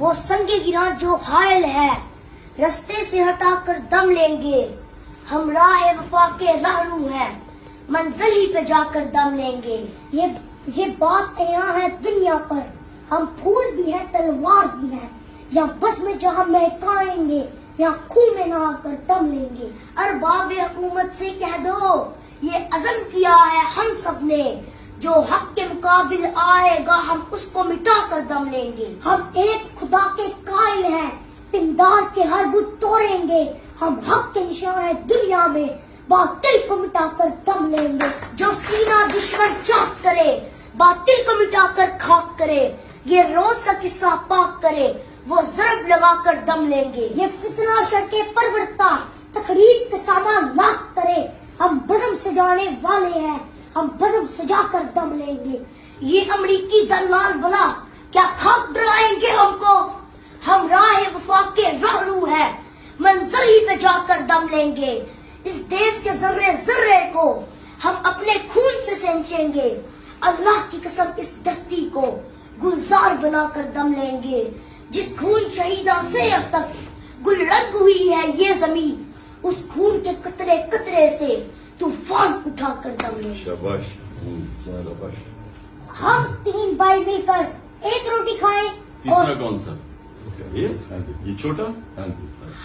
وہ سنگ گراں جو حائل ہے رستے سے ہٹا کر دم لیں گے. ہم راہ وفا کے راہرو ہیں منزل ہی پہ جا کر دم لیں گے. یہ بات عیاں ہے دنیا پر ہم پھول بھی ہیں تلوار بھی ہیں. یا بس میں جہاں مہکائیں گے یا خون میں نہا کر دم لیں گے. ارباب حکومت سے کہہ دو یہ عزم کیا ہے ہم سب نے جو حق کے مقابل آئے گا ہم اس کو مٹا کر دم لیں گے. ہم ایک خدا کے قائل ہیں پندار کے ہر بت توڑیں گے. ہم حق کے نشان ہیں دنیا میں باطل کو مٹا کر دم لیں گے. جو سینہ دشمن چاک کرے باطل کو مٹا کر خاک کرے یہ روز کا قصہ پاک کرے وہ ضرب لگا کر دم لیں گے. یہ فتنہ شر کے پرورتا تقریب کے سامان لاکھ کرے ہم بزم سجانے والے ہیں ہم بزم سجا کر دم لیں گے. یہ امریکی دلال بلا کیا خاک ڈرائیں گے ہم کو. ہم راہ وفا کے راہرو ہیں منزل ہی پہ جا کر دم لیں گے. اس دیش کے ذرے ذرے کو ہم اپنے خون سے سینچیں گے. اللہ کی قسم اس دھرتی کو گلزار بنا کر دم لیں گے. جس خون شہیدہ سے اب تک گل رنگ ہوئی ہے یہ زمین اس خون کے قطرے قطرے سے طوفان اٹھا کر دم لیں گے. شاباش. ہم 3 بھائی مل کر ایک روٹی کھائیں اور تیسرا کون سا یہ چھوٹا.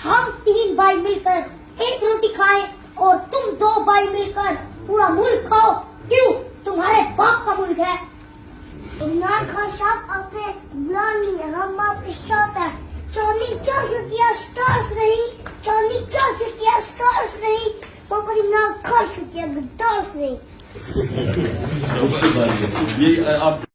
ہم 3 بھائی مل کر ایک روٹی کھائیں اور تم 2 بھائی مل کر پورا ملک کھاؤ. کیوں تمہارے باپ کا ملک ہے. عمران خان صاحب آپ نے بلانی ہم آپ کے ساتھ ہیں. چاندنی 400 کیا سٹارز رہی چاندنی 400 کیا سٹارز رہی پاپا عمران خان شکریہ گٹارز رہی. یہ آپ